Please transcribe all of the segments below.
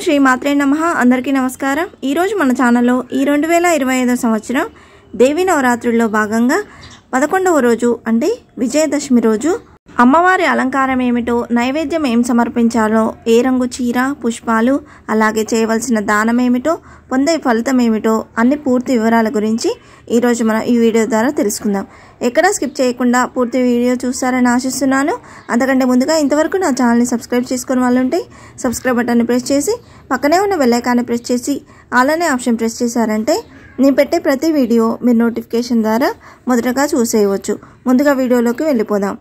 శ్రీ మాత్రే నమః. అందరికీ నమస్కారం. ఈ రోజు మన ఛానల్లో ఈ 2025 సంవత్సరం దేవి నవరాత్రుల్లో భాగంగా 11వ రోజు అంటే విజయదశమి రోజు అమ్మవారి అలంకారం ఏమిటో, నైవేద్యం ఏం సమర్పించాలో, ఏ రంగు చీర, పుష్పాలు, అలాగే చేయవలసిన దానం ఏమిటో, పొందే ఫలితం ఏమిటో అన్ని పూర్తి వివరాల గురించి ఈరోజు మనం ఈ వీడియో ద్వారా తెలుసుకుందాం. ఎక్కడా స్కిప్ చేయకుండా పూర్తి వీడియో చూస్తారని ఆశిస్తున్నాను. అంతకంటే ముందుగా ఇంతవరకు నా ఛానల్ని సబ్స్క్రైబ్ చేసుకుని వాళ్ళు ఉంటే సబ్స్క్రైబ్ బటన్ని ప్రెస్ చేసి పక్కనే ఉన్న బెల్ ఐకాన్ని ప్రెస్ చేసి ఆల్ అనే ఆప్షన్ ప్రెస్ చేశారంటే నేను పెట్టే ప్రతి వీడియో మీరు నోటిఫికేషన్ ద్వారా మొదటగా చూసేయవచ్చు. ముందుగా వీడియోలోకి వెళ్ళిపోదాం.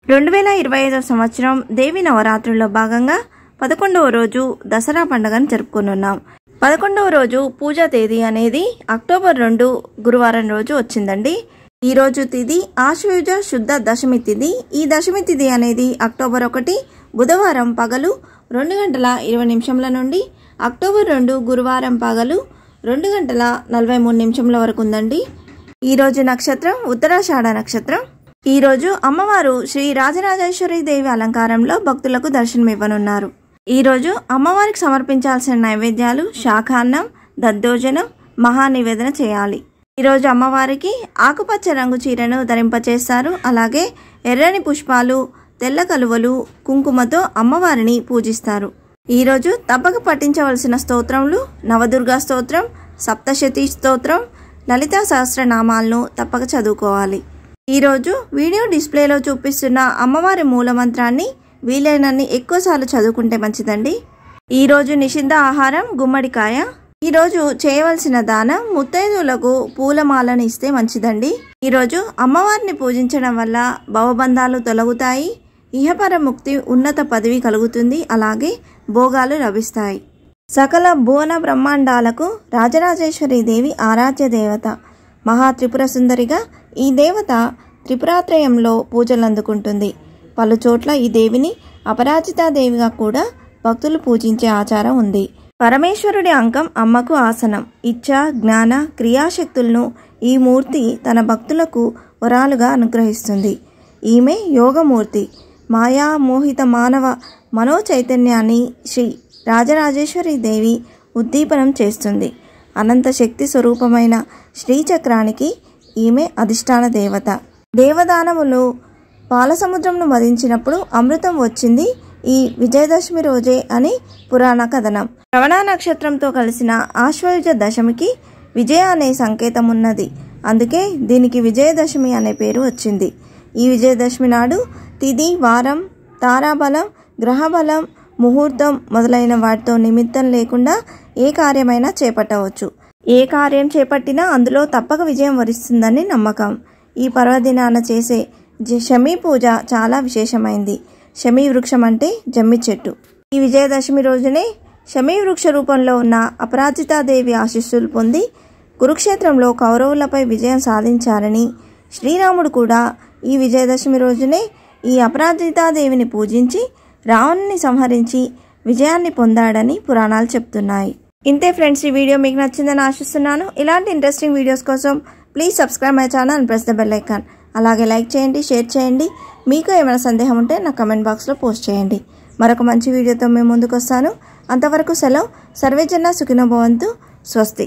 2025 సంవత్సరం దేవి నవరాత్రుల్లో భాగంగా 11వ రోజు దసరా పండుగను జరుపుకున్నాం. 11వ రోజు పూజా తేదీ అనేది అక్టోబర్ 2 గురువారం రోజు వచ్చిందండి. ఈ రోజు తిథి ఆశ్వయుజ శుద్ధ దశమి తిథి. ఈ దశమి తిథి అనేది అక్టోబర్ 1 బుధవారం పగలు 2:20 నుండి అక్టోబర్ 2 గురువారం పగలు 2:43 వరకు ఉందండి. ఈరోజు నక్షత్రం ఉత్తరాషాఢ నక్షత్రం. ఈరోజు అమ్మవారు శ్రీ రాజరాజేశ్వరి దేవి అలంకారంలో భక్తులకు దర్శనమివ్వనున్నారు. ఈరోజు అమ్మవారికి సమర్పించాల్సిన నైవేద్యాలు శాఖాన్నం, దద్దోజనం, మహానివేదన చేయాలి. ఈరోజు అమ్మవారికి ఆకుపచ్చ రంగు చీరను ధరింపచేస్తారు. అలాగే ఎర్రని పుష్పాలు, తెల్ల కలువలు, కుంకుమతో అమ్మవారిని పూజిస్తారు. ఈరోజు తప్పక పఠించవలసిన స్తోత్రములు నవదుర్గా స్తోత్రం, సప్తశతి స్తోత్రం, లలితా సహస్రనామాలను తప్పక చదువుకోవాలి. ఈరోజు వీడియో డిస్ప్లేలో చూపిస్తున్న అమ్మవారి మూలమంత్రాన్ని వీలైనన్ని ఎక్కువసార్లు చదువుకుంటే మంచిదండి. ఈరోజు నిషిద్ధ ఆహారం గుమ్మడికాయ. ఈరోజు చేయవలసిన దానం ముత్తైదువులకు పూలమాలను ఇస్తే మంచిదండి. ఈరోజు అమ్మవారిని పూజించడం వల్ల భవబంధాలు తొలగుతాయి, ఇహపర ముక్తి, ఉన్నత పదవి కలుగుతుంది, అలాగే భోగాలు లభిస్తాయి. సకల భువన బ్రహ్మాండాలకు రాజరాజేశ్వరి దేవి ఆరాధ్య దేవత. మహాత్రిపుర సుందరిగా ఈ దేవత త్రిపురాత్రయంలో పూజలు అందుకుంటుంది. పలు చోట్ల ఈ దేవిని అపరాజితాదేవిగా కూడా భక్తులు పూజించే ఆచారం ఉంది. పరమేశ్వరుడి అంకం అమ్మకు ఆసనం. ఇచ్ఛ, జ్ఞాన, క్రియాశక్తులను ఈ మూర్తి తన భక్తులకు వరాలుగా అనుగ్రహిస్తుంది. ఈమె యోగమూర్తి. మాయా మోహిత మానవ మనోచైతన్యాన్ని శ్రీ రాజరాజేశ్వరి దేవి ఉద్దీపనం చేస్తుంది. అనంత శక్తి స్వరూపమైన శ్రీచక్రానికి ఈమె అధిష్టాన దేవత. దేవదానములు పాలసముద్రంను మదించినప్పుడు అమృతం వచ్చింది ఈ విజయదశమి రోజే అని పురాణ కథనం. శ్రవణ నక్షత్రంతో కలిసిన ఆశ్వయుజ దశమికి విజయ అనే సంకేతం ఉన్నది. అందుకే దీనికి విజయదశమి అనే పేరు వచ్చింది. ఈ విజయదశమి నాడు తిథి, వారం, తారాబలం, గ్రహబలం, ముహూర్తం మొదలైన వాటితో నిమిత్తం లేకుండా ఏ కార్యమైనా చేపట్టవచ్చు. ఏ కార్యం చేపట్టినా అందులో తప్పక విజయం వరిస్తుందని నమ్మకం. ఈ పర్వదినాన చేసే శమీ పూజ చాలా విశేషమైంది. శమీ వృక్షం అంటే జమ్మి చెట్టు. ఈ విజయదశమి రోజునే శమీ వృక్ష రూపంలో ఉన్న అపరాజితాదేవి ఆశీస్సులు పొంది కురుక్షేత్రంలో కౌరవులపై విజయం సాధించారని, శ్రీరాముడు కూడా ఈ విజయదశమి రోజునే ఈ అపరాజితాదేవిని పూజించి రావణుని సంహరించి విజయాన్ని పొందాడని పురాణాలు చెప్తున్నాయి. ఇంతే ఫ్రెండ్స్, ఈ వీడియో మీకు నచ్చిందని ఆశిస్తున్నాను. ఇలాంటి ఇంట్రెస్టింగ్ వీడియోస్ కోసం please subscribe my channel and press the bell icon. అలాగే లైక్ చేయండి, షేర్ చేయండి. మీకు ఏమైనా సందేహం ఉంటే నా కమెంట్ బాక్స్లో పోస్ట్ చేయండి. మరొక మంచి వీడియోతో మేము ముందుకు వస్తాను. అంతవరకు సెలవు. సర్వే జన సుఖినో భవంతు. స్వస్తి.